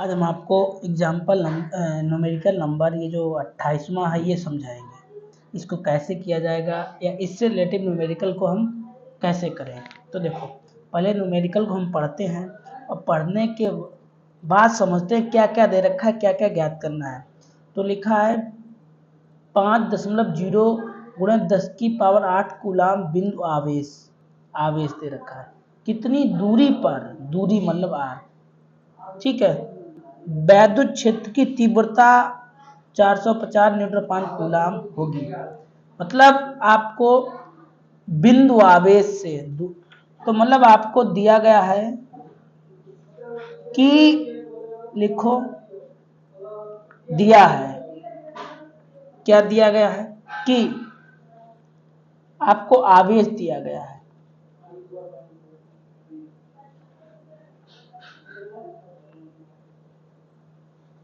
आज हम आपको एग्जाम्पल न्यूमेरिकल नंबर ये जो 28वां है ये समझाएंगे। इसको कैसे किया जाएगा या इससे रिलेटेड न्यूमेरिकल को हम कैसे करें। तो देखो, पहले न्यूमेरिकल को हम पढ़ते हैं और पढ़ने के बाद समझते हैं क्या क्या दे रखा है, क्या क्या ज्ञात करना है। तो लिखा है 5.0 गुणे 10⁸ कूलाम बिंदु आवेश दे रखा है। कितनी दूरी पर, दूरी मतलब आर, ठीक है। वैद्युत क्षेत्र की तीव्रता 450 न्यूटन पान कूलाम होगी। मतलब आपको बिंदु आवेश से तो मतलब आपको दिया गया है कि लिखो, दिया है, क्या दिया गया है कि आपको आवेश दिया गया है।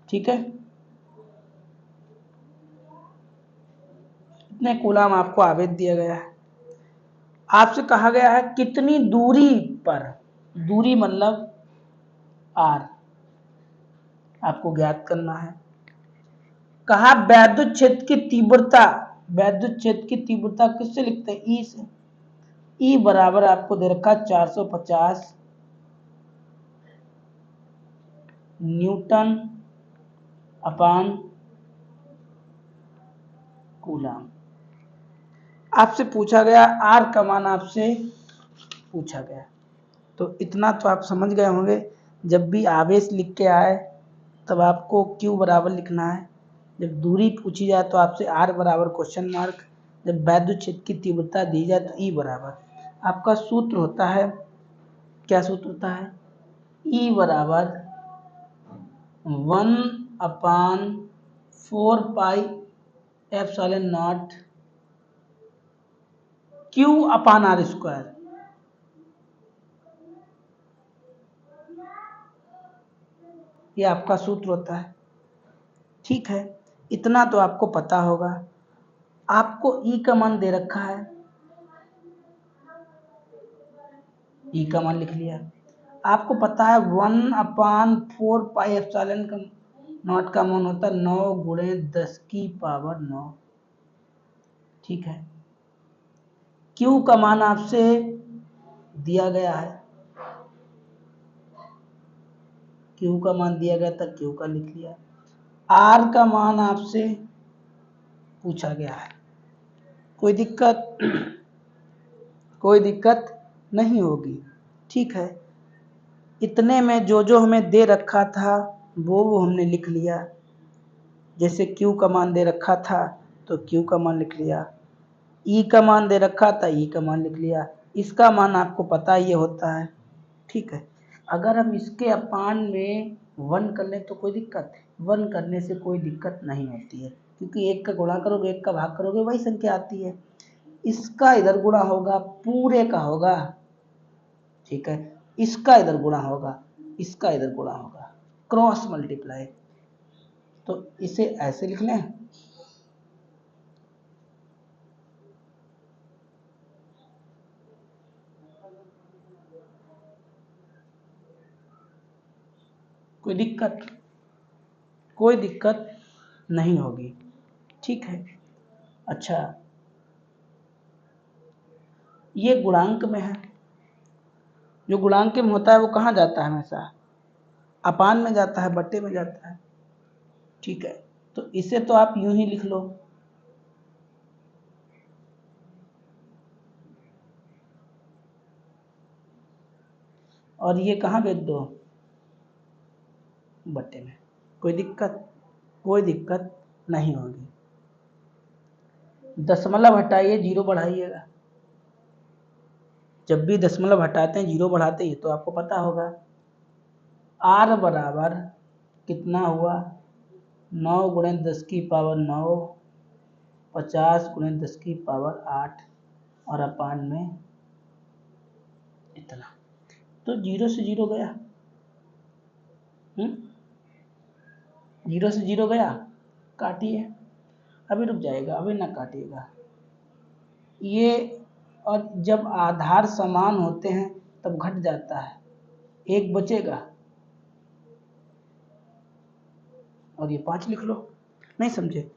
ठीक है, इतने कूलाम आपको आवेश दिया गया है। आपसे कहा गया है कितनी दूरी पर, दूरी मतलब आर, आपको ज्ञात करना है। कहा वैद्युत क्षेत्र की तीव्रता, वैद्युत क्षेत्र की तीव्रता किससे लिखते हैं, ई से। ई बराबर आपको दे रखा 450 न्यूटन अपान कूलाम। आपसे पूछा गया आर का मान, आपसे पूछा गया, तो इतना तो आप समझ गए होंगे। जब भी आवेश लिख के आए तब आपको क्यू बराबर लिखना है। जब दूरी पूछी जाए तो आपसे आर बराबर क्वेश्चन मार्क। जब वैद्युत क्षेत्र की तीव्रता दी जाए तो ई बराबर, आपका सूत्र होता है, क्या सूत्र होता है, ई बराबर 1/4 pi epsilon naught Q upon R square. ये आपका सूत्र होता है। ठीक है, इतना तो आपको पता होगा। आपको ई का मान दे रखा है, ई का मान लिख लिया। आपको पता है 1/4 पाई एप्सिलॉन का नॉट का मान होता है 9 गुणे 10⁹ ठीक है। क्यू का मान आपसे दिया गया है, क्यू का मान दिया गया था, क्यू का लिख लिया। आर का मान आपसे पूछा गया है। कोई दिक्कत कोई दिक्कत नहीं होगी। ठीक है, इतने में जो जो हमें दे रखा था वो हमने लिख लिया। जैसे क्यू का मान दे रखा था तो क्यू का मान लिख लिया, ई का मान दे रखा था, ई का मान लिख लिया। इसका मान आपको पता ये होता है। ठीक है, अगर हम इसके अपान में 1 कर लें तो कोई दिक्कत है, 1 करने से कोई दिक्कत नहीं होती है, क्योंकि 1 का गुणा करोगे, 1 का भाग करोगे, वही संख्या आती है। इसका इधर गुणा होगा, पूरे का होगा। ठीक है, इसका इधर गुणा होगा, इसका इधर गुणा होगा, क्रॉस मल्टीप्लाई। तो इसे ऐसे लिख लें, कोई दिक्कत नहीं होगी। ठीक है, अच्छा, ये गुणांक में है। जो गुणांक में होता है वो कहाँ जाता है, हमेशा अपान में जाता है, बट्टे में जाता है। ठीक है, तो इसे तो आप यूं ही लिख लो, और ये कहाँ भेज दो, बट्टे में। कोई दिक्कत नहीं होगी। दशमलव हटाइए, जीरो बढ़ाइएगा। जब भी दशमलव हटाते हैं, जीरो बढ़ाते हैं, तो आपको पता होगा। आर बराबर कितना हुआ, 9 गुणे 10⁹9, 50 गुणे 10⁸8 और अपान में इतना। तो जीरो से जीरो गया, जीरो से जीरो गया, काटिए। अभी रुक जाएगा, अभी ना काटिएगा ये। और जब आधार समान होते हैं तब घट जाता है, एक बचेगा, और ये 5 लिख लो। नहीं समझे?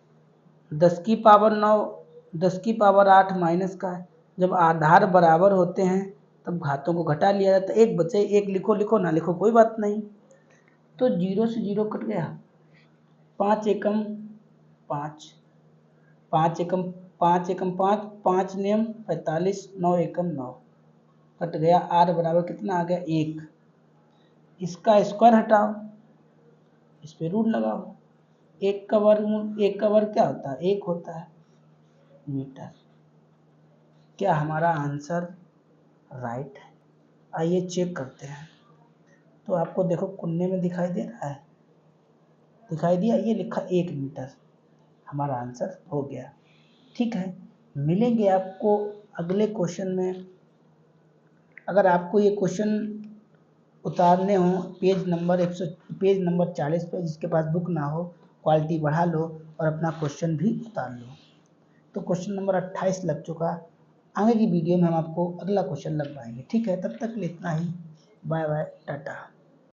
10 की पावर 9, 10 की पावर 8 माइनस का है। जब आधार बराबर होते हैं तब घातों को घटा लिया जाता है। एक बचे, एक लिखो, लिखो ना लिखो कोई बात नहीं। तो 0 से 0 कट गया, 5 एकम 5, 5 एकम 5 एकम 5, 5 नियम 45, 9 एकम 9 कट गया। आर बराबर कितना आ गया? 1। इसका स्क्वायर हटाओ, इस पे रूट लगाओ। 1 का वर्गमूल, 1 का वर्ग क्या होता है? 1 होता है, मीटर। क्या हमारा आंसर राइट है? आइए चेक करते हैं। तो आपको देखो कुन्ने में दिखाई दे रहा है, दिखाई दिया, ये लिखा 1 मीटर। हमारा आंसर हो गया। ठीक है, मिलेंगे आपको अगले क्वेश्चन में। अगर आपको ये क्वेश्चन उतारने हो पेज नंबर 40 पे, जिसके पास बुक ना हो क्वालिटी बढ़ा लो और अपना क्वेश्चन भी उतार लो। तो क्वेश्चन नंबर 28 लग चुका। आगे की वीडियो में हम आपको अगला क्वेश्चन लगवाएंगे। ठीक है, तब तक के लिए इतना ही। Bye bye, Tata.